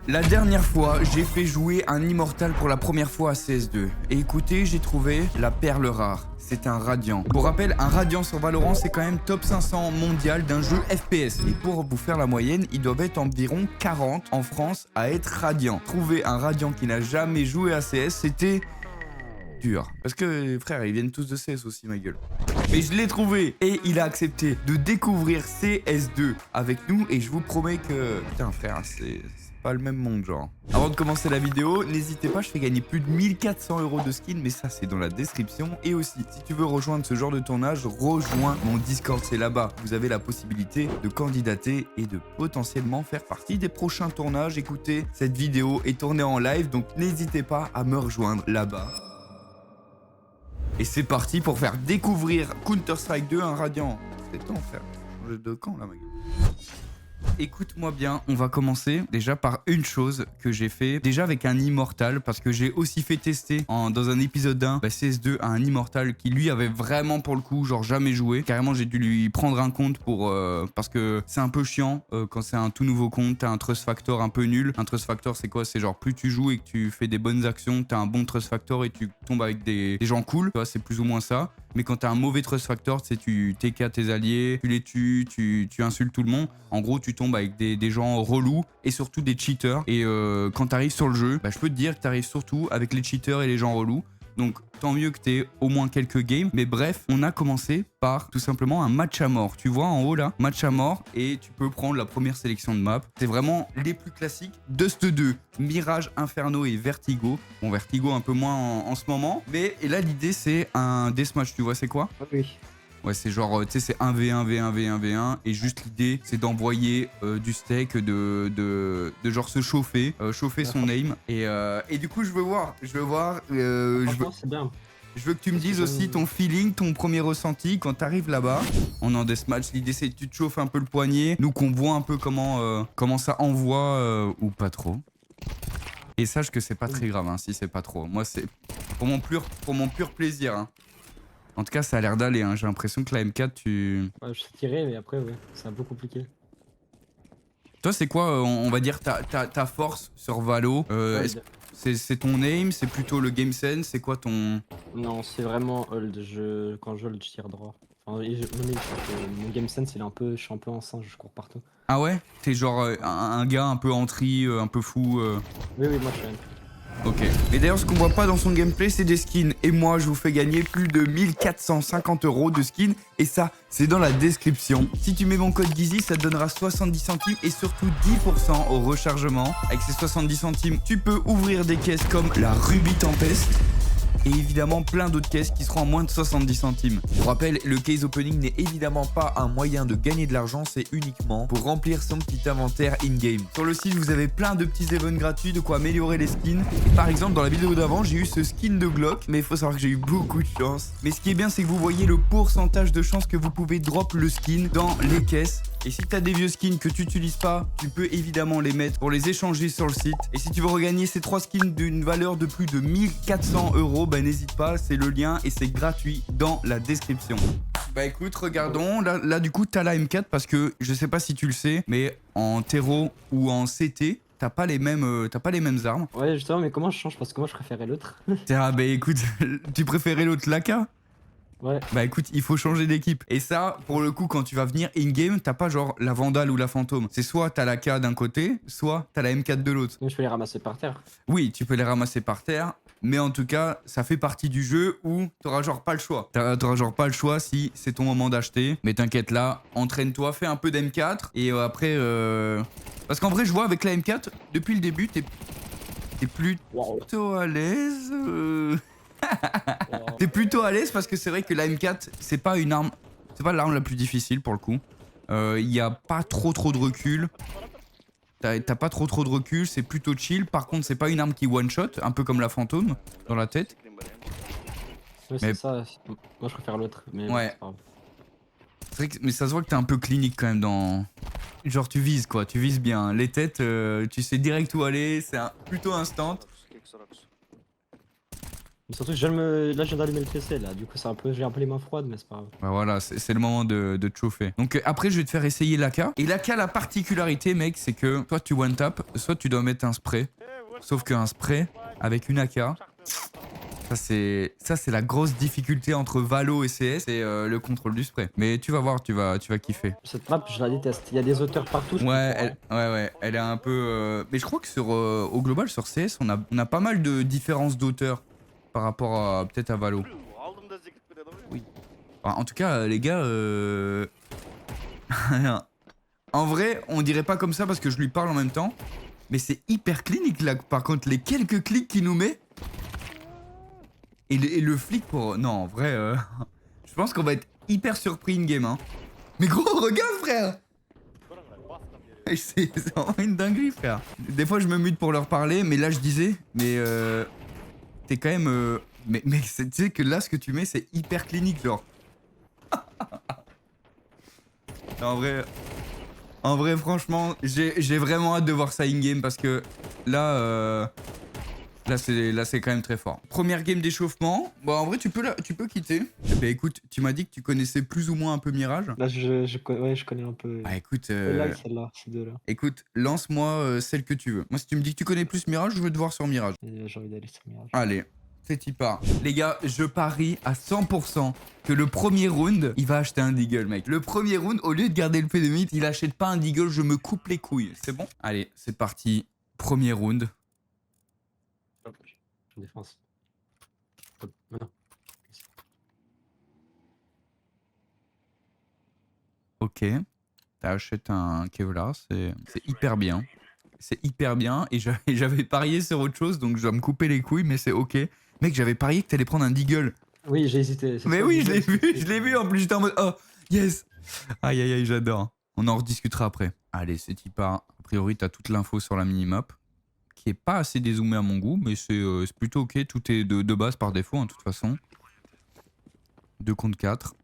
La dernière fois, j'ai fait jouer un immortal pour la première fois à CS2. Et écoutez, j'ai trouvé la perle rare. C'est un Radiant. Pour rappel, un Radiant sur Valorant, c'est quand même top 500 mondial d'un jeu FPS. Et pour vous faire la moyenne, ils doivent être environ 40 en France à être Radiant. Trouver un Radiant qui n'a jamais joué à CS, c'était dur. Parce que, frère, ils viennent tous de CS aussi, ma gueule. Mais je l'ai trouvé et il a accepté de découvrir CS2 avec nous et je vous promets que... Putain, frère, c'est pas le même monde, genre. Avant de commencer la vidéo, n'hésitez pas, je fais gagner plus de 1400 € de skins, mais ça, c'est dans la description. Et aussi, si tu veux rejoindre ce genre de tournage, rejoins mon Discord, c'est là-bas. Vous avez la possibilité de candidater et de potentiellement faire partie des prochains tournages. Écoutez, cette vidéo est tournée en live, donc n'hésitez pas à me rejoindre là-bas. Et c'est parti pour faire découvrir Counter-Strike 2 un Radiant. C'est temps, frère. Changer de camp, là, ma gueule. Écoute-moi bien, on va commencer déjà par une chose que j'ai fait, déjà avec un Immortal, parce que j'ai aussi fait tester dans un épisode 1 CS2 à un Immortal qui lui avait vraiment pour le coup genre jamais joué. Carrément j'ai dû lui prendre un compte pour parce que c'est un peu chiant quand c'est un tout nouveau compte, t'as un trust factor un peu nul. Un trust factor c'est quoi? C'est genre plus tu joues et que tu fais des bonnes actions, t'as un bon trust factor et tu tombes avec des gens cool, tu vois, c'est plus ou moins ça. Mais quand t'as un mauvais trust factor, c'est tu TK tes alliés, tu les tues, tu insultes tout le monde. En gros, tu tombes avec des gens relous et surtout des cheaters. Et quand t'arrives sur le jeu, bah, je peux te dire que t'arrives surtout avec les cheaters et les gens relous. Donc tant mieux que t'aies au moins quelques games. Mais bref, on a commencé par tout simplement un match à mort. Tu vois en haut là, match à mort. Et tu peux prendre la première sélection de map. C'est vraiment les plus classiques. Dust 2, Mirage, Inferno et Vertigo. Bon, Vertigo un peu moins en ce moment. Mais et là l'idée c'est un deathmatch. Tu vois c'est quoi? Oui. Ouais, c'est genre, tu sais, c'est 1v1, V1, V1, V1. Et juste l'idée, c'est d'envoyer du steak, de genre se chauffer, chauffer son aim. Et du coup, je veux voir. Franchement, c'est bien. Je veux que tu me dises aussi ton feeling, ton premier ressenti quand t'arrives là-bas. On est en deathmatch, l'idée c'est que tu te chauffes un peu le poignet. Nous, qu'on voit un peu comment ça envoie ou pas trop. Et sache que c'est pas très grave hein, si c'est pas trop. Moi, c'est pour mon pur plaisir. Hein. En tout cas, ça a l'air d'aller. Hein. J'ai l'impression que la M4, tu... Ouais, je sais tirer, mais après, ouais, c'est un peu compliqué. Toi, c'est quoi, on va dire, ta force sur Valo Ouais, c'est ton aim, c'est plutôt le game sense, c'est quoi ton... non, c'est vraiment hold. Quand je hold, je tire droit. Enfin, mon game sense, je suis un peu en singe, je cours partout. Ah ouais? T'es genre un gars un peu entry, un peu fou Oui, moi je suis un. Ok. Et d'ailleurs, ce qu'on voit pas dans son gameplay, c'est des skins. Et moi, je vous fais gagner plus de 1450 € de skins. Et ça, c'est dans la description. Si tu mets mon code Gizy, ça te donnera 70 centimes et surtout 10% au rechargement. Avec ces 70 centimes, tu peux ouvrir des caisses comme la Ruby Tempest. Et évidemment plein d'autres caisses qui seront à moins de 70 centimes. Pour rappel, le case opening n'est évidemment pas un moyen de gagner de l'argent, c'est uniquement pour remplir son petit inventaire in-game. Sur le site, vous avez plein de petits events gratuits, de quoi améliorer les skins. Et par exemple, dans la vidéo d'avant, j'ai eu ce skin de Glock, mais il faut savoir que j'ai eu beaucoup de chance. Mais ce qui est bien, c'est que vous voyez le pourcentage de chances que vous pouvez drop le skin dans les caisses. Et si tu as des vieux skins que tu n'utilises pas, tu peux évidemment les mettre pour les échanger sur le site. Et si tu veux regagner ces 3 skins d'une valeur de plus de 1400 €, bah n'hésite pas, c'est le lien et c'est gratuit dans la description. Bah écoute, regardons. Là du coup, t'as la M4 parce que je sais pas si tu le sais, mais en terreau ou en CT, t'as pas les mêmes armes. Ouais, justement, mais comment je change? Parce que moi je préférais l'autre. Ah bah écoute, tu préférais l'autre Laka? Ouais. Bah écoute, il faut changer d'équipe. Et ça, pour le coup, quand tu vas venir in-game, t'as pas genre la Vandale ou la Fantôme. C'est soit t'as la K d'un côté, soit t'as la M4 de l'autre. Mais je peux les ramasser par terre. Oui, tu peux les ramasser par terre, mais en tout cas, ça fait partie du jeu où t'auras genre pas le choix. T'auras genre pas le choix si c'est ton moment d'acheter. Mais t'inquiète là, entraîne-toi, fais un peu d'M4. Et après... Parce qu'en vrai, je vois avec la M4, depuis le début, t'es plutôt à l'aise. T'es plutôt à l'aise parce que c'est vrai que la M4, c'est pas une arme... C'est pas l'arme la plus difficile pour le coup. Il y a pas trop de recul. T'as pas trop de recul, c'est plutôt chill. Par contre, c'est pas une arme qui one-shot, un peu comme la fantôme dans la tête. Ouais, c'est ça. Moi je préfère l'autre. Mais ouais. c'est pas grave. C'est vrai que, mais ça se voit que t'es un peu clinique quand même dans... Genre tu vises quoi, tu vises bien. Les têtes, tu sais direct où aller, c'est plutôt instant. Mais surtout, là, je viens d'allumer le PC, là. Du coup, j'ai un peu les mains froides, mais c'est pas grave. Bah voilà, c'est le moment de te chauffer. Donc après, je vais te faire essayer l'AK. Et l'AK, la particularité, mec, c'est que toi, tu one-tap, soit tu dois mettre un spray. Sauf qu'un spray avec une AK, ça c'est la grosse difficulté entre Valo et CS, c'est le contrôle du spray. Mais tu vas voir, tu vas kiffer. Cette map, je la déteste. Il y a des auteurs partout. Ouais, elle est un peu... Mais je crois que au global, sur CS, on a pas mal de différences d'auteurs par rapport à peut-être à Valo. Oui. Enfin, en tout cas, les gars... En vrai, on dirait pas comme ça parce que je lui parle en même temps. Mais c'est hyper clinique là. Par contre, les quelques clics qu'il nous met... Et le flic pour... Non, en vrai... Je pense qu'on va être hyper surpris in-game, hein. Mais gros, regarde, frère. C'est vraiment une dinguerie, frère. Des fois, je me mute pour leur parler, mais là, je disais... Mais t'es quand même... Mais tu sais que là, ce que tu mets, c'est hyper clinique, genre. Non, en vrai, franchement, j'ai vraiment hâte de voir ça in-game parce que là... Là, c'est quand même très fort. Première game d'échauffement. Bon, en vrai, tu peux quitter. Bah écoute, tu m'as dit que tu connaissais plus ou moins un peu Mirage. Là, je connais un peu. Bah écoute... Celle-là, ces deux-là. Écoute, lance-moi celle que tu veux. Moi, si tu me dis que tu connais plus Mirage, je veux te voir sur Mirage. J'ai envie d'aller sur Mirage. Allez, c'est y part. Les gars, je parie à 100% que le premier round, il va acheter un deagle, mec. Le premier round, au lieu de garder le pédomite, il achète pas un deagle, je me coupe les couilles. C'est bon? Allez, c'est parti. Premier round. Hop, je défense. Hop, maintenant. Ok. T'achètes un Kevlar, c'est hyper bien. C'est hyper bien. Et j'avais parié sur autre chose, donc je dois me couper les couilles, mais c'est ok. Mec, j'avais parié que t'allais prendre un deagle. Oui, j'ai hésité. Mais oui, je l'ai vu en plus, j'étais en mode oh, yes. Aïe aïe aïe, j'adore. On en rediscutera après. Allez, c'est y part. A priori, t'as toute l'info sur la minimap, qui est pas assez dézoomée à mon goût, mais c'est plutôt ok. Tout est de base par défaut, hein, de toute façon. 2 contre 4.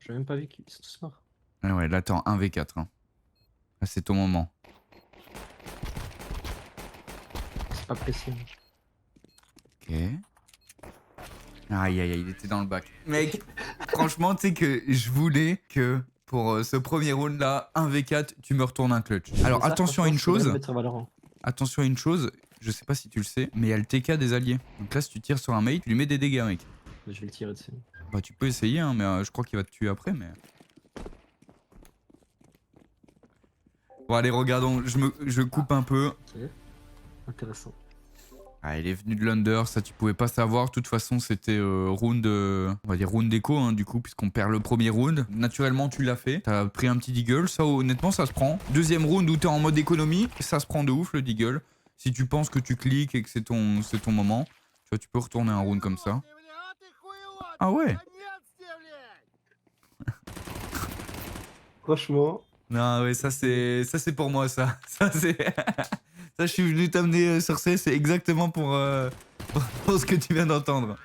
J'ai même pas vu qu'ils sont tous morts. Ah ouais, là, attends, 1v4. Hein. Là, c'est ton moment. C'est pas précis. Ok. Aïe aïe aïe, il était dans le bac. Mec, franchement, tu sais que je voulais que pour ce premier round là, 1v4, tu me retournes un clutch. Alors attention à une chose. Attention à une chose, je sais pas si tu le sais, mais il y a le TK des alliés. Donc là, si tu tires sur un mate, tu lui mets des dégâts, mec. Je vais le tirer dessus. Bah tu peux essayer, hein, mais je crois qu'il va te tuer après, mais... Bon allez, regardons, je coupe un peu. Ok, intéressant. Ah, il est venu de l'under, ça tu pouvais pas savoir. De toute façon, c'était round, on va dire round déco, hein, du coup, puisqu'on perd le premier round. Naturellement, tu l'as fait. T'as pris un petit deagle, ça honnêtement, ça se prend. Deuxième round où t'es en mode économie, ça se prend de ouf le deagle. Si tu penses que tu cliques et que c'est ton moment, tu vois, tu peux retourner un round comme ça. Ah ouais. Franchement. Non, ouais, ça c'est pour moi, ça. Ça, c'est... ça, je suis venu t'amener sur C, c'est exactement pour ce que tu viens d'entendre.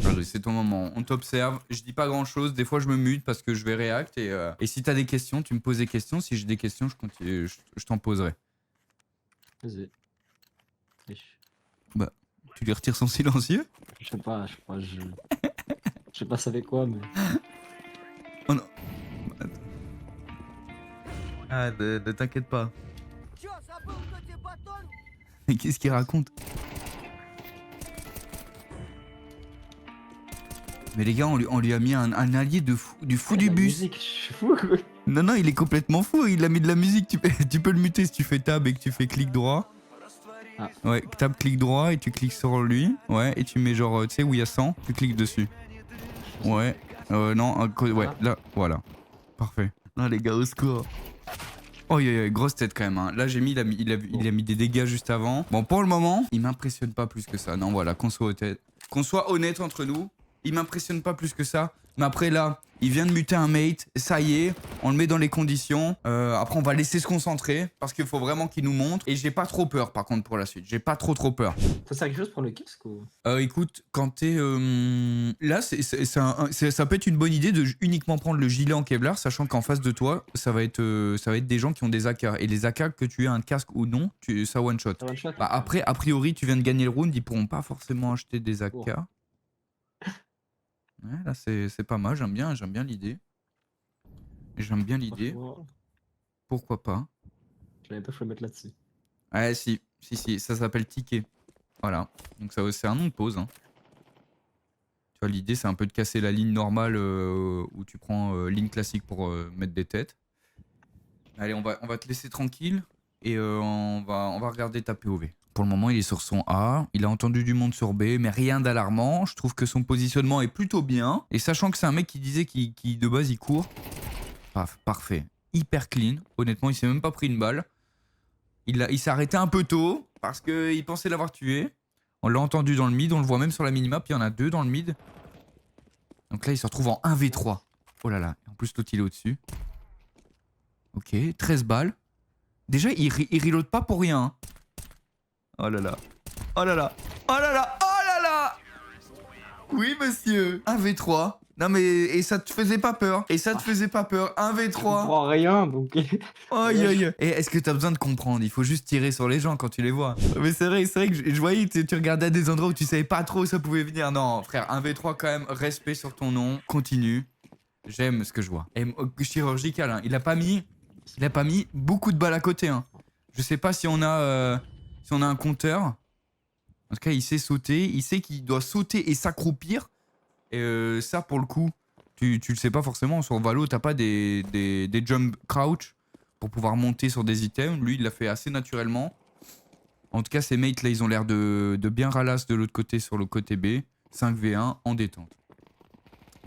Allez, c'est ton moment, on t'observe. Je dis pas grand-chose, des fois je me mute parce que je vais react. Et si t'as des questions, tu me poses des questions. Si j'ai des questions, je t'en poserai. Vas-y. Bah, tu lui retires son silencieux? Je sais pas, je sais pas ça fait quoi, mais... Oh non. Ah, ne t'inquiète pas. Mais qu'est-ce qu'il raconte? Mais les gars, on lui a mis un allié du fou du bus. Musique, je suis fou. Non, il est complètement fou. Il a mis de la musique. Tu peux le muter si tu fais tab et que tu fais clic droit. Ah. Ouais, tab, clic droit et tu cliques sur lui. Ouais, et tu mets genre, tu sais où il y a 100, tu cliques dessus. Ouais. Non, ouais, là, voilà. Parfait. Ah, les gars, au secours. Oh, grosse tête quand même. Hein. Là, j'ai mis, il a mis des dégâts juste avant. Bon, pour le moment, il m'impressionne pas plus que ça. Non, voilà, qu'on soit honnête entre nous. il m'impressionne pas plus que ça. Mais après là, il vient de muter un mate, ça y est, on le met dans les conditions. Après on va laisser se concentrer parce qu'il faut vraiment qu'il nous montre. Et j'ai pas trop peur par contre pour la suite, j'ai pas trop peur. Ça sert à quelque chose pour le casque ou... Écoute, quand t'es... Là, ça peut être une bonne idée de uniquement prendre le gilet en Kevlar, sachant qu'en face de toi, ça va être des gens qui ont des AK. Et les AK, que tu aies un casque ou non, ça one shot. Ça one shot, Bah, après, a priori, tu viens de gagner le round, ils pourront pas forcément acheter des AK. Oh. Ouais, là, c'est pas mal, j'aime bien l'idée. J'aime bien l'idée. Franchement, Pourquoi pas? je l'avais pas fait le mettre là-dessus. Ouais, si, ça s'appelle ticket. Voilà, donc ça c'est un nom de pause. Hein. Tu vois, l'idée c'est un peu de casser la ligne normale où tu prends ligne classique pour mettre des têtes. Allez, on va te laisser tranquille et on va regarder ta POV. Pour le moment, il est sur son A, il a entendu du monde sur B, mais rien d'alarmant. Je trouve que son positionnement est plutôt bien. Et sachant que c'est un mec qui disait qu'il de base il court. Paf, parfait. Hyper clean. Honnêtement, il s'est même pas pris une balle. Il s'est arrêté un peu tôt parce qu'il pensait l'avoir tué. On l'a entendu dans le mid, on le voit même sur la minimap, il y en a 2 dans le mid. Donc là, il se retrouve en 1v3. Oh là là, en plus l'autre il est au-dessus. Ok, 13 balles. Déjà, il reload pas pour rien. Hein. Oh là là. Oh là là. Oh là là. Oh là là. Oui, monsieur. 1v3. Non mais, et ça te faisait pas peur. 1v3. Je comprends rien, donc... Aïe aïe. Et est-ce que t'as besoin de comprendre? Il faut juste tirer sur les gens quand tu les vois. Mais c'est vrai que je voyais que tu regardais à des endroits où tu savais pas trop où ça pouvait venir. Non, frère, 1v3 quand même, respect sur ton nom. Continue. J'aime ce que je vois. Et, chirurgical, hein. Il a pas mis beaucoup de balles à côté. Hein. Je sais pas si on a un compteur. En tout cas, il sait sauter. Il sait qu'il doit sauter et s'accroupir. Et ça, pour le coup, tu le sais pas forcément. Sur Valo, t'as pas des jump crouch pour pouvoir monter sur des items. Lui, il l'a fait assez naturellement. En tout cas, ces mates là, ils ont l'air de bien ralasse de l'autre côté sur le côté B. 5v1 en détente.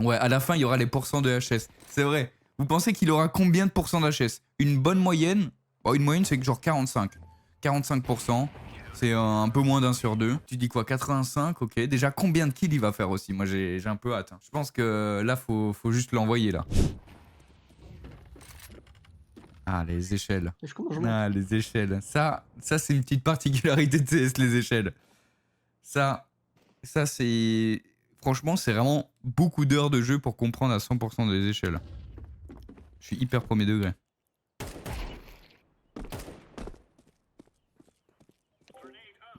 Ouais, à la fin, il y aura les pourcents de HS. C'est vrai. Vous pensez qu'il aura combien de pourcents d'HS? Une bonne moyenne? Bon, une moyenne, c'est que genre 45. 45%. C'est un peu moins d'1 sur 2. Tu dis quoi? 85, ok. Déjà, combien de kills il va faire aussi? Moi, j'ai un peu hâte. Hein. Je pense que là, faut juste l'envoyer, là. Ah, les échelles. Ah, les échelles. Ça c'est une petite particularité de CS, les échelles. Ça c'est... Franchement, c'est vraiment beaucoup d'heures de jeu pour comprendre à 100% des échelles. Je suis hyper premier degré.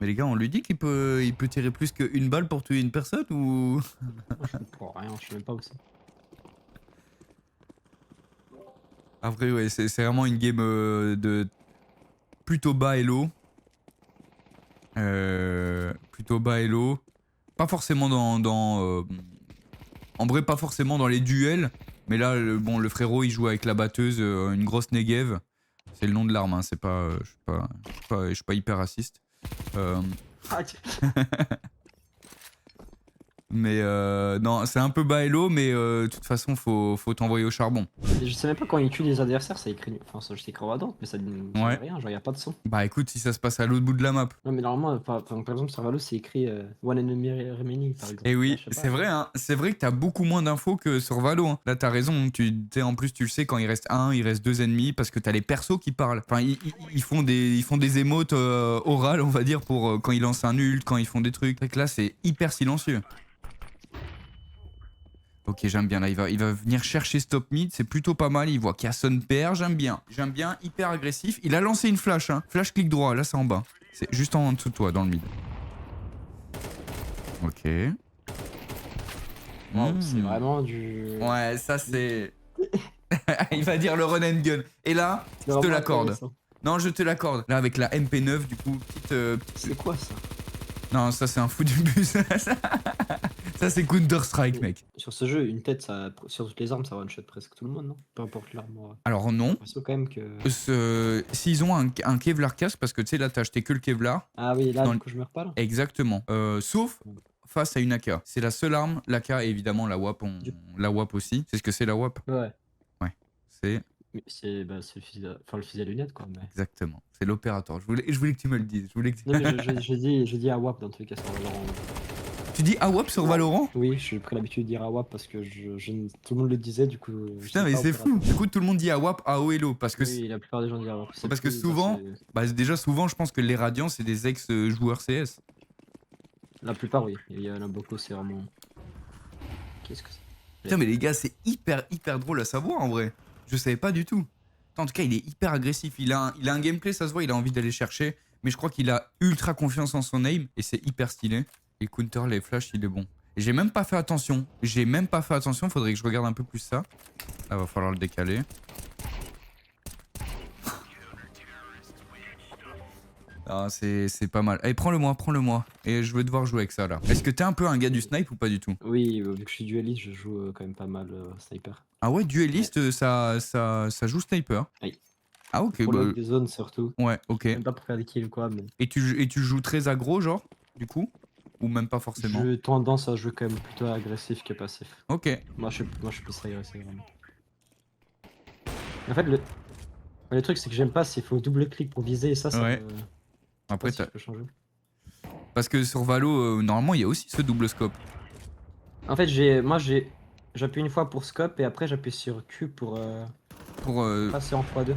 Mais les gars, on lui dit qu'il peut tirer plus qu'une balle pour tuer une personne ou... Je comprends rien, je sais même pas où c'est. Après, ouais, c'est vraiment une game de plutôt bas elo. Plutôt bas elo. Pas forcément en vrai, pas forcément dans les duels. Mais là, le frérot, il joue avec la batteuse, une grosse Negev. C'est le nom de l'arme, hein, c'est pas... je suis pas hyper raciste. Mais non, c'est un peu bas hello, mais de toute façon, faut t'envoyer au charbon. Je sais même pas quand il tue les adversaires, ça écrit. Enfin, ça je t'écris à droite, mais ça dit rien, genre y a pas de son. Bah écoute, si ça se passe à l'autre bout de la map. Non, mais normalement, par exemple, sur Valo, c'est écrit One Enemy Remaining, par exemple. Et oui, Là, c'est vrai, hein. C'est vrai que t'as beaucoup moins d'infos que sur Valo. Hein. Là, t'as raison. En plus, tu le sais, quand il reste il reste 2 ennemis, parce que t'as les persos qui parlent. Enfin, ils font des émotes orales, on va dire, pour quand ils lancent un ult, quand ils font des trucs. Donc là, c'est hyper silencieux. Ok, j'aime bien. Là, il va venir chercher stop mid. C'est plutôt pas mal. Il voit qu'il y a son père. J'aime bien. J'aime bien. Hyper agressif. Il a lancé une flash. Hein. Flash clic droit. Là, c'est en bas. C'est juste en dessous de toi, dans le mid. Ok. Wow, c'est vraiment du... Ouais, ça c'est... Il va dire le run and gun. Et là, je te l'accorde. Non, je te l'accorde. Là, avec la MP9, du coup, petite... C'est quoi ça? Non, ça c'est un fou du bus. Ça c'est Counter-Strike, mec. Sur ce jeu, une tête, sur toutes les armes, ça one-shot presque tout le monde, non? Peu importe l'arme. Alors non. Quand même que... S'ils ont un Kevlar casque, parce que tu sais, là, t'as acheté que le Kevlar. Ah oui, là, du coup, je meurs pas, là. Exactement. Sauf face à une AK. C'est la seule arme. L'AK et évidemment la WAP, la WAP aussi. C'est ce que c'est la WAP? Ouais. Ouais. C'est... C'est le fusil à lunettes, quoi. Mais... Exactement. C'est l'opérateur. Je voulais que tu me le dises. Non, mais je dis à WAP dans tous les cas. Tu dis AWAP sur Valorant? Oui, j'ai pris l'habitude de dire AWAP parce que tout le monde le disait, du coup. Putain, mais c'est fou. Du coup, tout le monde dit AWAP, AOLO. Parce que, Oui, la plupart des gens disent AWAP. parce que souvent, bah, déjà, souvent, je pense que les Radiants, c'est des ex-joueurs CS. La plupart, oui. Il y en a beaucoup, c'est vraiment. Qu'est-ce que c'est? Putain, mais les gars, c'est hyper drôle à savoir en vrai. Je savais pas du tout. En tout cas, il est hyper agressif. Il a un gameplay, ça se voit, il a envie d'aller chercher. Mais je crois qu'il a ultra confiance en son aim et c'est hyper stylé. Les counters, les flashs, il est bon. Et j'ai même pas fait attention. Faudrait que je regarde un peu plus ça. Là, va falloir le décaler. Ah, c'est pas mal. Allez, prends-le-moi. Et je vais devoir jouer avec ça là. Est-ce que t'es un peu un gars du snipe ou pas du tout? Oui, vu que je suis dueliste, je joue quand même pas mal sniper. Ah ouais, dueliste, ouais. Ça joue sniper. Oui. Ah ok, pour bah... des zones surtout. Ouais, ok. Même pas pour faire des kills ou quoi, mais... Et tu joues très aggro, genre, du coup? Ou même pas forcément? J'ai tendance à jouer quand même plutôt agressif que passif. Ok. Moi je suis plus agressif, vraiment. En fait, le truc, c'est que j'aime pas, c'est qu'il faut double-clic pour viser, et ça Ouais. Après, si je peux changer. Parce que sur Valo, normalement, il y a aussi ce double scope. En fait, j'appuie une fois pour scope, et après j'appuie sur Q pour passer en x2.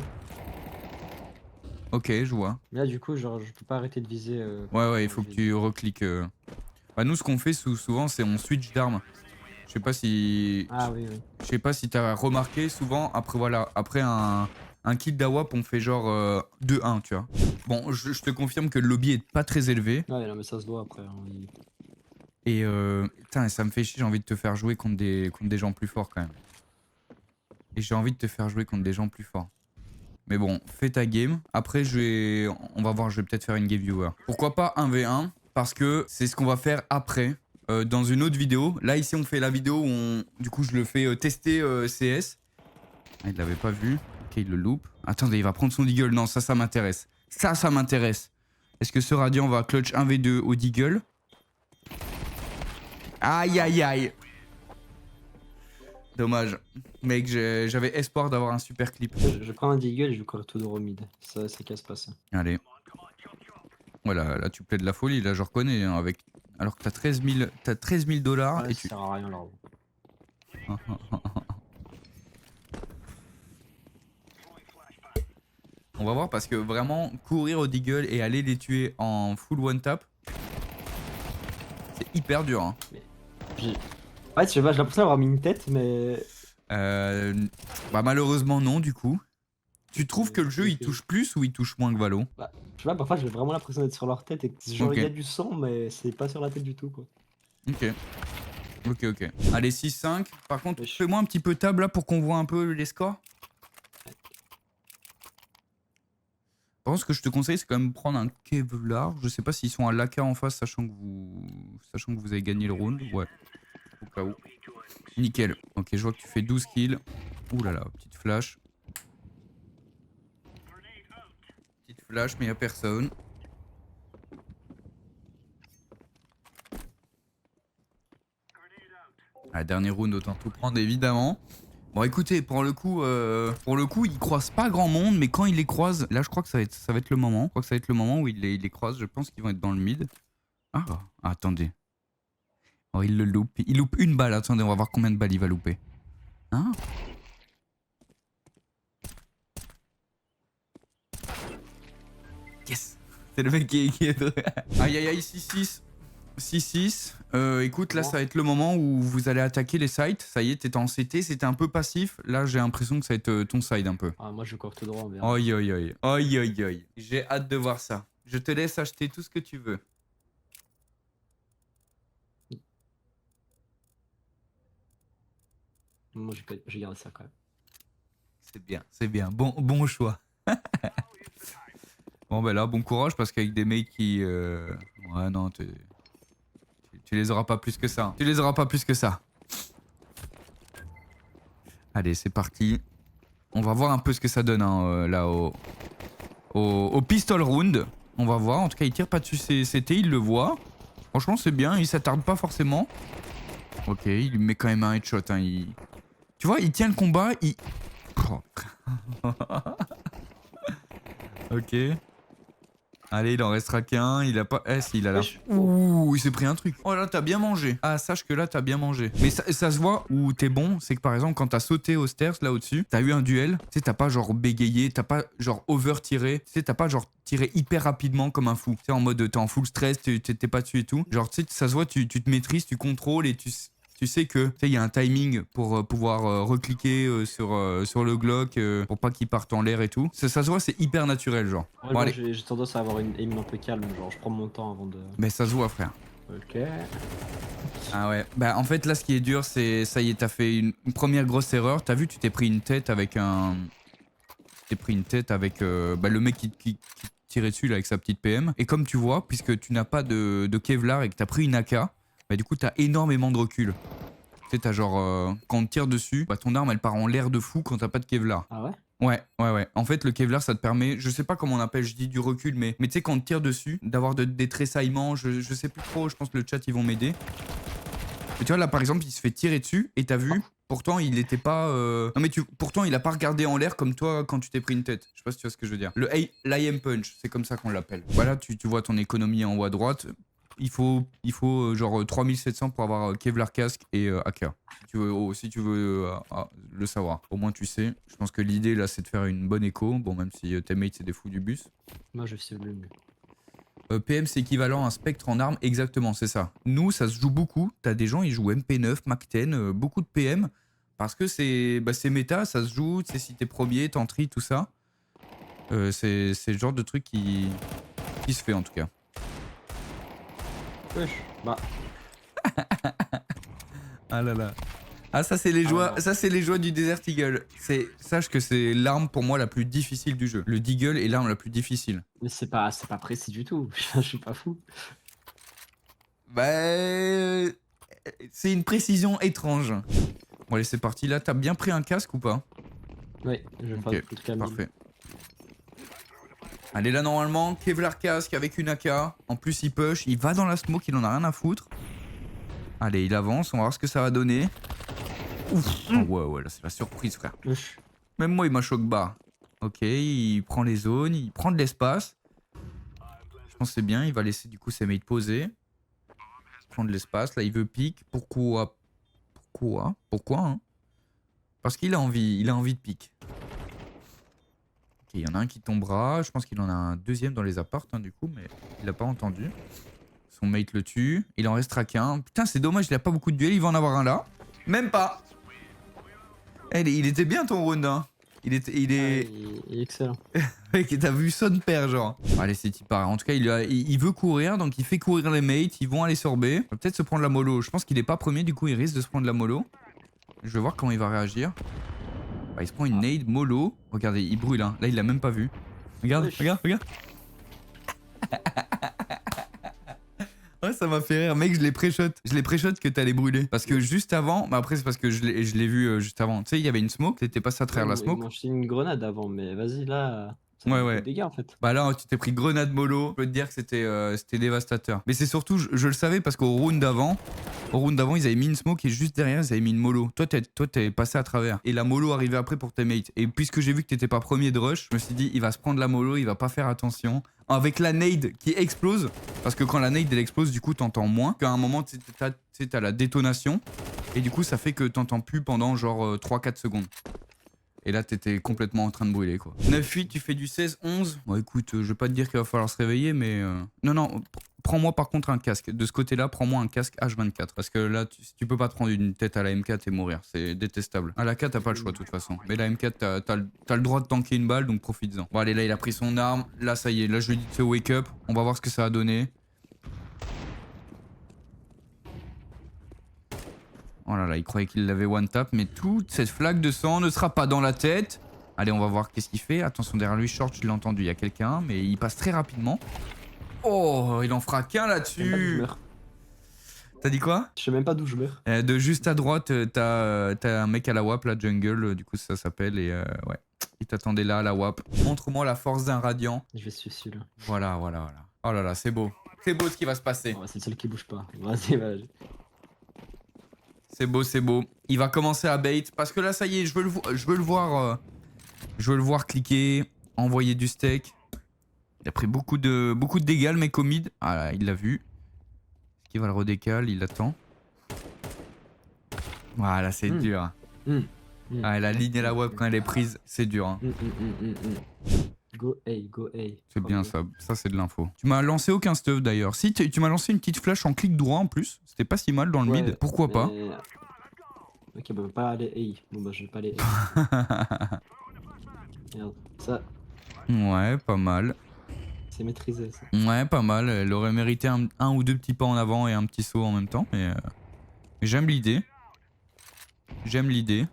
Ok, je vois. Mais là, du coup, genre, je peux pas arrêter de viser. Ouais, il faut que tu recliques. Bah, nous, ce qu'on fait souvent, c'est on switch d'armes. Je sais pas si... Ah oui. Je sais pas si t'as remarqué, souvent, après un kill d'AWAP, on fait genre 2-1, tu vois. Bon, je te confirme que le lobby est pas très élevé. Ouais, non, mais ça se voit après. Hein, Et putain, ça me fait chier, j'ai envie de te faire jouer contre des gens plus forts quand même. Et j'ai envie de te faire jouer contre des gens plus forts. Mais bon, fais ta game. Après, on va voir, je vais peut-être faire une game viewer. Pourquoi pas 1v1? Parce que c'est ce qu'on va faire après, dans une autre vidéo. Là, ici, on fait la vidéo où du coup, je le fais tester CS. Ah, il l'avait pas vu. Ok, il le loupe. Attendez, il va prendre son deagle. Non, ça m'intéresse. Ça m'intéresse. Est-ce que ce Radiant va clutch 1v2 au deagle? Aïe, aïe, aïe. Dommage. Mec, j'avais espoir d'avoir un super clip. Je prends un deagle et je cours tout droit au mid. Ça casse pas ça. Allez. Voilà, là tu plais de la folie, là je reconnais. Hein, alors que t'as 13 000 $. Ouais, Et ça sert à rien là. On va voir parce que vraiment, courir au deagle et aller les tuer en full one tap, c'est hyper dur. Hein. Ouais, je sais pas, j'ai l'impression d'avoir mis une tête, mais. Bah malheureusement non du coup. Tu trouves que le jeu il touche plus ou il touche moins que Valo? Bah, je sais pas, parfois j'ai vraiment l'impression d'être sur leur tête et que genre Ok. il y a du sang, mais c'est pas sur la tête du tout quoi. Ok. Ok. Allez, 6-5. Par contre, Wesh. fais-moi un petit peu table là pour qu'on voit un peu les scores. Par contre, ce que je te conseille, c'est quand même prendre un Kevlar. Je sais pas s'ils sont à l'AK en face, sachant que vous avez gagné le round. Ouais. Au cas où. Nickel. Ok, je vois que tu fais 12 kills. Ouh là là, petite flash. Petite flash, mais y a personne. Ah, dernier round, autant tout prendre évidemment. Bon écoutez, pour le coup, ils croisent pas grand monde, mais quand ils les croisent, là je crois que ça va être le moment. Je crois que ça va être le moment où ils les croisent. Je pense qu'ils vont être dans le mid. Ah, attendez. Oh, il le loupe. Il loupe une balle. Attendez, on va voir combien de balles il va louper. Hein? Yes. C'est le mec qui est... Aïe aïe aïe, 6-6. 6-6. Écoute, là, ça va être le moment où vous allez attaquer les sites. Ça y est, t'étais en CT, c'était un peu passif. Là, j'ai l'impression que ça va être ton side un peu. Ah, moi je cours tout droit en vert. Aïe aïe aïe. Aïe aïe aïe. J'ai hâte de voir ça. Je te laisse acheter tout ce que tu veux. Moi j'ai gardé ça quand même. C'est bien. Bon choix. Bon, ben là, bon courage parce qu'avec des mecs qui. Ouais, non, tu les auras pas plus que ça. Tu les auras pas plus que ça. Allez, c'est parti. On va voir un peu ce que ça donne hein, là au pistol round. On va voir. En tout cas, il tire pas dessus CT, il le voit. Franchement, c'est bien. Il s'attarde pas forcément. Ok, il lui met quand même un headshot. Hein, Tu vois, il tient le combat. Oh. Ok. Allez, il en restera qu'un. Il a pas. Eh, si, il a là. Wesh. Ouh, il s'est pris un truc. Oh là, t'as bien mangé. Ah, sache que là, t'as bien mangé. Mais ça se voit où t'es bon. C'est que par exemple, quand t'as sauté aux stairs là au-dessus, t'as eu un duel. Tu sais, t'as pas genre bégayé, t'as pas genre over-tiré. Tu sais, t'as pas genre tiré hyper rapidement comme un fou. Tu sais, en mode t'es en full stress, t'es pas dessus et tout. Genre, tu sais, ça se voit, tu te maîtrises, tu contrôles et tu sais que il y a un timing pour pouvoir recliquer sur le Glock pour pas qu'il parte en l'air et tout. Ça se voit, c'est hyper naturel, genre. Ouais, Bon, moi allez. j'ai tendance à avoir une aim un peu calme, genre je prends mon temps avant de. Mais ça se voit, frère. Ok. Ah ouais. Bah, en fait, là, ce qui est dur, c'est ça y est, t'as fait une première grosse erreur. T'as vu, tu t'es pris une tête avec un. Tu t'es pris une tête avec bah, le mec qui tirait dessus là avec sa petite PM. Et comme tu vois, puisque tu n'as pas de Kevlar et que t'as pris une AK, bah, du coup, t'as énormément de recul. Tu sais, t'as genre. Quand on te tire dessus, bah, ton arme elle part en l'air de fou quand t'as pas de Kevlar. Ah ouais? Ouais. En fait, le Kevlar, ça te permet, je sais pas comment on appelle, je dis du recul, mais tu sais, quand on te tire dessus, d'avoir des tressaillements, je sais plus trop, je pense que le chat, ils vont m'aider. Mais tu vois, là, par exemple, il se fait tirer dessus, et t'as vu, pourtant, il était pas... Non, mais pourtant, il a pas regardé en l'air comme toi quand tu t'es pris une tête. Je sais pas si tu vois ce que je veux dire. L'IM punch, c'est comme ça qu'on l'appelle. Voilà, tu vois ton économie en haut à droite. Il faut genre 3700 pour avoir Kevlar casque et AK. Si tu veux le savoir. Au moins tu sais. Je pense que l'idée là c'est de faire une bonne écho. Bon, même si tes mates c'est des fous du bus. Moi je sais le mieux. PM c'est équivalent à un spectre en armes, exactement, c'est ça. Nous ça se joue beaucoup. T'as des gens ils jouent MP9, Mac-10, beaucoup de PM. Parce que c'est méta, ça se joue. Tu sais, si t'es premier, t'entries, tout ça. C'est le genre de truc qui se fait en tout cas. Wesh. Bah. Ah là là. Ah ça c'est les joies, non. ça c'est les joies du Desert Eagle. Sache que c'est l'arme pour moi la plus difficile du jeu. Le Deagle est l'arme la plus difficile. Mais c'est pas précis du tout. Je suis pas fou. Bah c'est une précision étrange. Bon allez c'est parti là, t'as bien pris un casque ou pas? Ouais, je vais faire Ok, des trucs à parfait. Allez là normalement, Kevlar casque avec une AK. En plus il push, il va dans la smoke, il en a rien à foutre. Allez il avance, on va voir ce que ça va donner. Ouf. Oh, ouais là c'est la surprise frère. Wesh. Même moi, il m'a choc bas. Ok, il prend les zones, il prend de l'espace. Je pense que c'est bien, il va laisser du coup ses mates poser. Prendre de l'espace, là il veut pique. Pourquoi hein? Parce qu'il a envie, de pique. Ok, il y en a un qui tombera. Je pense qu'il en a un deuxième dans les apparts du coup, mais il a pas entendu. Son mate le tue. Il en restera qu'un. Putain, c'est dommage, il a pas beaucoup de duels, il va en avoir un là. Même pas. Eh, il était bien ton round, hein. Il est... Il est excellent. Mec, t'as vu son père, genre. Bon, allez, c'est type pareil. En tout cas, il veut courir, donc il fait courir les mates. Ils vont aller sur B. Il va peut-être se prendre la mollo. Je pense qu'il est pas premier, du coup, il risque de se prendre la mollo. Je vais voir comment il va réagir. Bah, il se prend une nade mollo. Regardez, il brûle, hein. Là, il l'a même pas vu. Regarde, Wesh. regarde. Ouais, ça m'a fait rire, mec, je l'ai pré-shot. Je l'ai pré-shot que t'allais brûler. Parce que juste avant, bah après c'est parce que je l'ai vu juste avant. Tu sais, il y avait une smoke, t'étais passé à travers la smoke. Moi j'ai une grenade avant, mais vas-y là. Ça Ouais, fait ouais. des dégâts en fait. Bah là, tu t'es pris grenade mollo. Je peux te dire que c'était dévastateur. Mais c'est surtout, je le savais parce qu'au round d'avant, ils avaient mis une smoke et juste derrière, ils avaient mis une mollo. Toi, t'es passé à travers. Et la mollo arrivait après pour tes mates. Et puisque j'ai vu que t'étais pas premier de rush, je me suis dit, il va se prendre la mollo, il va pas faire attention. Avec la nade qui explose, parce que quand la nade elle explose, du coup, t'entends moins. Qu'à un moment, t'as la détonation. Et du coup, ça fait que t'entends plus pendant genre 3-4 secondes. Et là, t'étais complètement en train de brûler, quoi. 9-8, tu fais du 16-11. Bon, écoute, je vais pas te dire qu'il va falloir se réveiller, mais... Non, prends-moi par contre un casque. De ce côté-là, prends-moi un casque H24. Parce que là, tu peux pas te prendre une tête à la M4 et mourir. C'est détestable. À la 4, t'as pas le choix, de toute façon. Mais la M4, t'as le droit de tanker une balle, donc profites-en. Bon, allez, là, il a pris son arme. Là, ça y est. Là, je lui dis de se wake up. On va voir ce que ça a donné. Oh là là, il croyait qu'il l'avait one tap, mais toute cette flaque de sang ne sera pas dans la tête. Allez, on va voir qu'est-ce qu'il fait. Attention, derrière lui, short, je l'ai entendu, il y a quelqu'un, mais il passe très rapidement. Oh, il en fera qu'un là-dessus. T'as dit quoi? Je sais même pas d'où je meurs. De juste à droite, t'as un mec à la WAP, la jungle, du coup ça s'appelle, et ouais. Il t'attendait là à la WAP. Montre-moi la force d'un radiant. Je vais suivre celui-là. Voilà. Oh là là, c'est beau. C'est beau ce qui va se passer. Oh, c'est celle qui bouge pas. Vas-y. C'est beau. Il va commencer à bait. Parce que là, ça y est, je veux le voir cliquer, envoyer du steak. Il a pris beaucoup de dégâts, le mec au mid. Ah là, il l'a vu. Est-ce qu'il va le redécaler? Il attend. Voilà, c'est dur. Ah, la ligne et la web, quand elle est prise, c'est dur. Hein. Go A, go A. C'est bien ça. Ça, c'est de l'info. Tu m'as lancé aucun stuff d'ailleurs. Si, tu m'as lancé une petite flash en clic droit en plus. C'était pas si mal dans le mid. Pourquoi pas? Ok, bah pas aller A. Bon bah je vais pas aller A. Merde, ça. Ouais, pas mal. C'est maîtrisé ça. Ouais, pas mal. Elle aurait mérité un ou deux petits pas en avant et un petit saut en même temps. Mais j'aime l'idée. J'aime l'idée.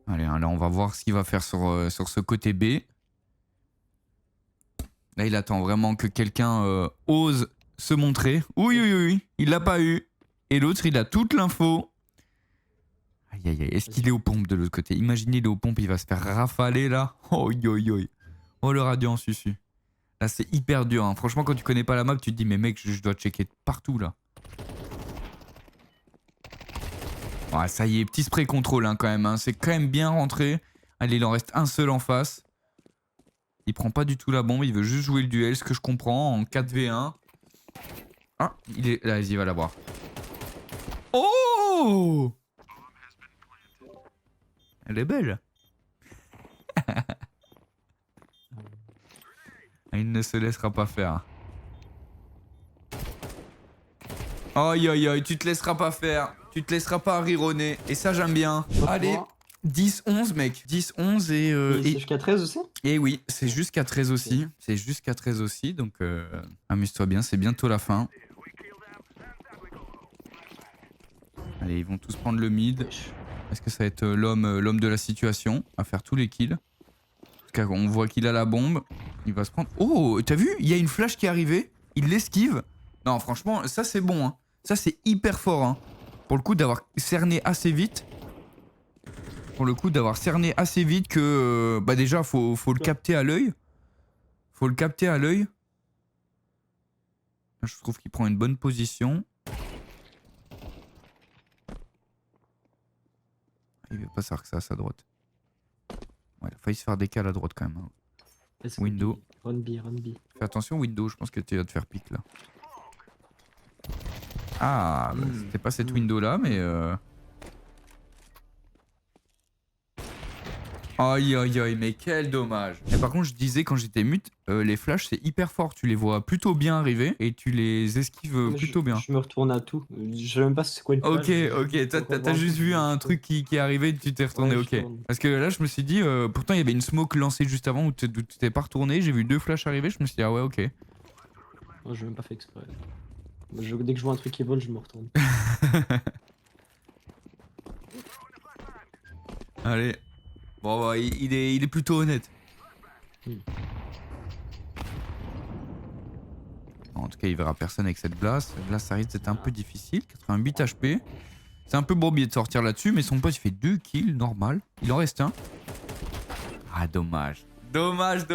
Allez, là, on va voir ce qu'il va faire sur ce côté B. Là, il attend vraiment que quelqu'un ose se montrer. Oui, oui, oui, il l'a pas eu. Et l'autre, il a toute l'info. Aïe, aïe, aïe. Est-ce qu'il est aux pompes de l'autre côté? Imaginez, il est aux pompes, il va se faire rafaler là. Oh, yo, yo. Oh, le radiant, susu. Là, c'est hyper dur. Hein. Franchement, quand tu connais pas la map, tu te dis, mais mec, je dois checker partout là. Ouais, ça y est, petit spray contrôle hein, quand même. Hein. C'est quand même bien rentré. Allez, il en reste un seul en face. Il prend pas du tout la bombe, il veut juste jouer le duel, ce que je comprends, en 4v1. Ah, il est là, vas-y, il va l'avoir. Oh! Elle est belle. Il ne se laissera pas faire. Aïe aïe aïe, tu te laisseras pas faire. Tu te laisseras pas rironner. Et ça, j'aime bien. Allez, 10-11, mec. 10-11 et c'est jusqu'à 13 aussi? Et oui, c'est jusqu'à 13 aussi. C'est jusqu'à 13 aussi, donc amuse-toi bien, c'est bientôt la fin. Allez, ils vont tous prendre le mid. Est-ce que ça va être l'homme de la situation à faire tous les kills? Parce qu'on voit qu'il a la bombe. Il va se prendre... Oh, t'as vu? Il y a une flash qui est arrivée. Il l'esquive. Non, franchement, ça c'est bon. Hein. Ça c'est hyper fort. Hein. Pour le coup d'avoir cerné assez vite. Que... bah déjà, faut le capter à l'œil. Là, je trouve qu'il prend une bonne position. Il veut pas savoir que ça à sa droite. Ouais, il a failli se faire décaler à droite quand même. Hein. Window. Run B. Fais attention, window, je pense que tu vas te faire pique là. Ah, bah, c'était pas cette window là, mais. Aïe aïe aïe, mais quel dommage. Et par contre, je disais quand j'étais mute, les flashs c'est hyper fort. Tu les vois plutôt bien arriver et tu les esquives plutôt bien. Je me retourne à tout. Je sais même pas c'est quoi une flash. Ok, t'as juste vu un truc qui est arrivé, tu t'es retourné, ok. Parce que là, je me suis dit, pourtant il y avait une smoke lancée juste avant où tu t'es pas retourné. J'ai vu 2 flashs arriver, je me suis dit, ah ouais, ok. Oh, j'ai même pas fait exprès. Dès que je vois un truc qui vole, je me retourne. Allez. Bon, bah, il est plutôt honnête. En tout cas, il verra personne avec cette blast. Là, ça risque d'être un peu difficile. 88 HP. C'est un peu bourbier de sortir là-dessus, mais son pote, il fait 2 kills, normal. Il en reste un. Ah, dommage. Dommage.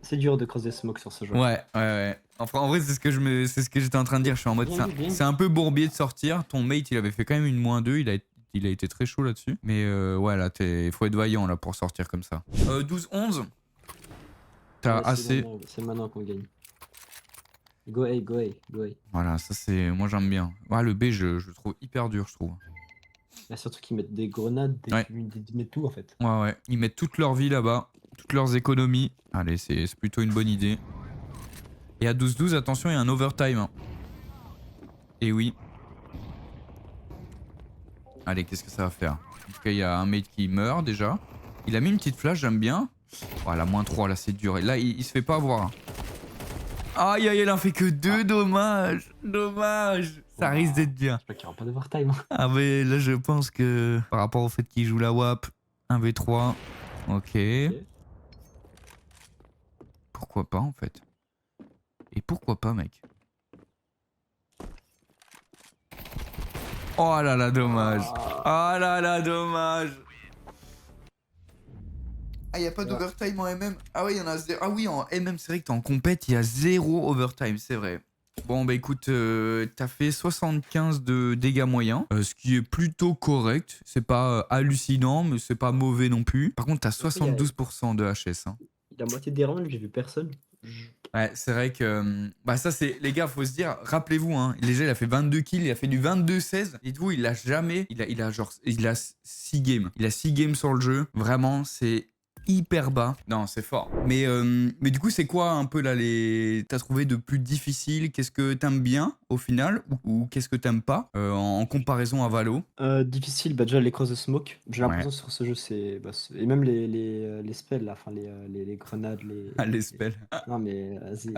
C'est dur de creuser smoke sur ce jeu. Ouais. Enfin, en vrai, c'est ce que j'étais en train de dire. Je suis en mode, c'est un peu bourbier de sortir. Ton mate, il avait fait quand même une -2. Il a été très chaud là-dessus. Mais ouais, là, faut être vaillant là pour sortir comme ça. 12-11. T'as assez. C'est maintenant qu'on gagne. Go A. Voilà, ça c'est. Moi j'aime bien. Ouais, le B, je le trouve hyper dur, je trouve. Là, surtout qu'ils mettent des grenades, ils mettent tout en fait. Ouais. Ils mettent toute leur vie là-bas, toutes leurs économies. Allez, c'est plutôt une bonne idée. Et à 12-12, attention, il y a un overtime. Hein. Et oui. Allez, qu'est-ce que ça va faire? En tout cas, il y a un mate qui meurt déjà. Il a mis une petite flash, j'aime bien. Voilà, -3, là, c'est dur. Et là, il se fait pas avoir. Aïe, il en fait que 2, dommage. Ça risque d'être bien. J'espère qu'il n'y aura pas d'overtime. Ah, mais là, je pense que par rapport au fait qu'il joue la WAP, 1v3, ok. Pourquoi pas, en fait? Et pourquoi pas, mec? Oh là là, dommage. Ah, y a pas d'overtime en MM? Ah ouais, il y en a 0. Ah oui, en MM, c'est vrai que t'es en compète, il y a 0 overtime, c'est vrai. Bon, bah écoute, t'as fait 75 de dégâts moyens, ce qui est plutôt correct. C'est pas hallucinant, mais c'est pas mauvais non plus. Par contre, t'as Après, il y a 72% de HS. Hein. la moitié des rounds, j'ai vu personne. Ouais, c'est vrai que. Bah, ça, c'est. Les gars, faut se dire, rappelez-vous, hein, déjà, il a fait 22 kills, il a fait du 22-16. Dites-vous, il a jamais. Il a genre. Il a 6 games. Il a 6 games sur le jeu. Vraiment, c'est hyper bas. Non, c'est fort. Mais du coup, c'est quoi un peu là les. T'as trouvé de plus difficile? Qu'est-ce que t'aimes bien au final? Ou qu'est-ce que t'aimes pas en comparaison à Valo? Difficile, bah déjà les cross de smoke. J'ai Ouais. l'impression sur ce jeu, et même les spells là, enfin les grenades, Ah, les spells. non mais vas-y,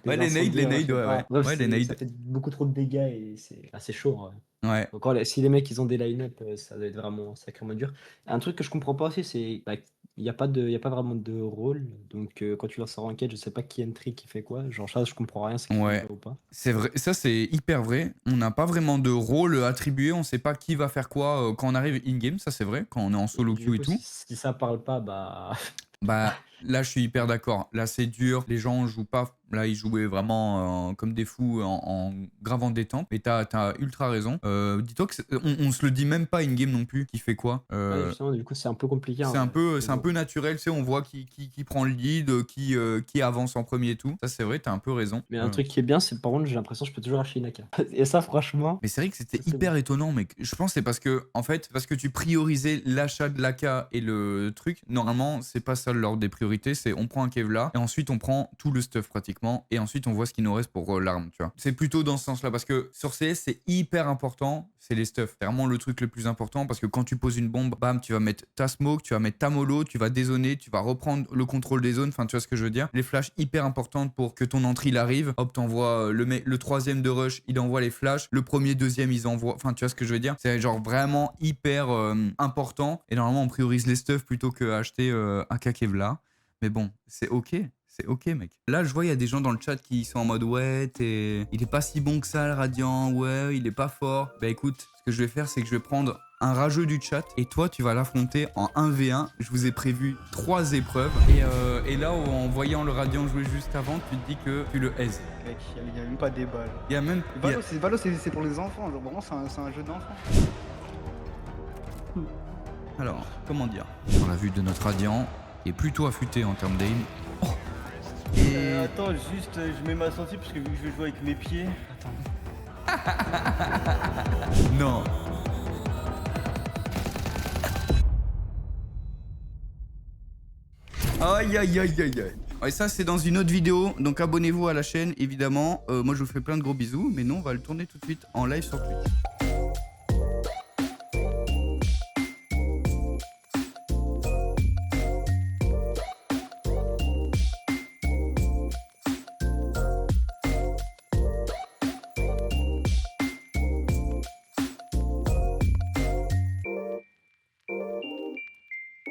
Ouais, les nades, incendiaires, je sais ouais, pas. ouais. Bref, Ouais, les ça nades. fait beaucoup trop de dégâts et c'est assez chaud. Ouais. Ouais. Encore, si les mecs ils ont des line-up, ça doit être vraiment sacrément dur. Un truc que je comprends pas aussi, c'est bah, il n'y a pas vraiment de rôle. Donc quand tu lances en ranked, je sais pas qui entry qui fait quoi. Genre ça, je comprends rien, c'est qui Ouais. fait ou pas. C'est vrai, ça c'est hyper vrai. On n'a pas vraiment de rôle attribué, on sait pas qui va faire quoi quand on arrive in-game, ça c'est vrai, quand on est en solo Du queue et coup, tout. si ça parle pas, bah Bah là je suis hyper d'accord. Là c'est dur, les gens jouent pas. Là ils jouaient vraiment comme des fous en grave en détente. Et t'as ultra raison. Dis-toi que on se le dit même pas in-game non plus qui fait quoi. ouais, justement, du coup, c'est un peu compliqué. C'est Hein, un peu naturel, tu sais, on voit qui prend le lead, qui avance en premier et tout. Ça c'est vrai, t'as un peu raison. Mais un truc qui est bien, c'est par contre, j'ai l'impression que je peux toujours acheter une AK. Et ça, franchement. Mais c'est vrai que c'était Ça, c'est hyper étonnant, mec. Je pense que c'est parce que, en fait, parce que tu priorisais l'achat de l'AK et le truc. Normalement, c'est pas ça l'ordre des priorités. C'est on prend un Kevlar et ensuite on prend tout le stuff pratiquement et ensuite on voit ce qu'il nous reste pour l'arme, tu vois. C'est plutôt dans ce sens-là parce que sur CS, c'est hyper important. C'est les stuff. C'est vraiment le truc le plus important parce que quand tu poses une bombe, bam, tu vas mettre ta smoke, tu vas mettre ta mollo, tu vas dézoner, tu vas reprendre le contrôle des zones. Enfin, tu vois ce que je veux dire. Les flashs hyper importantes pour que ton entrée il arrive. Hop, t'envoies le troisième de rush, il envoie les flashs. Le premier, deuxième, ils envoient. Enfin, tu vois ce que je veux dire. C'est genre vraiment hyper important. Et normalement, on priorise les stuff plutôt que acheter un Kevlar. Mais bon, c'est ok. C'est ok, mec. Là, je vois, il y a des gens dans le chat qui sont en mode ouais, il est pas si bon que ça, le Radiant. Ouais, il est pas fort. Bah écoute, ce que je vais faire, c'est que je vais prendre un rageux du chat et toi, tu vas l'affronter en 1v1. Je vous ai prévu 3 épreuves. Et là, en voyant le Radiant jouer juste avant, tu te dis que tu le haises. Mec, il y a même pas débat là. Il y a même. Valo, c'est pour les enfants. Genre, vraiment, c'est un jeu d'enfant. Alors, comment dire? On l'a vu de notre Radiant, qui est plutôt affûté en termes d'aim. Oh. Et... attends, juste, je mets ma sortie parce que vu que je vais jouer avec mes pieds. Attends. Non. Aïe aïe aïe aïe aïe. Ouais, ça c'est dans une autre vidéo, donc abonnez-vous à la chaîne évidemment. Moi je vous fais plein de gros bisous, mais non, on va le tourner tout de suite en live sur Twitch.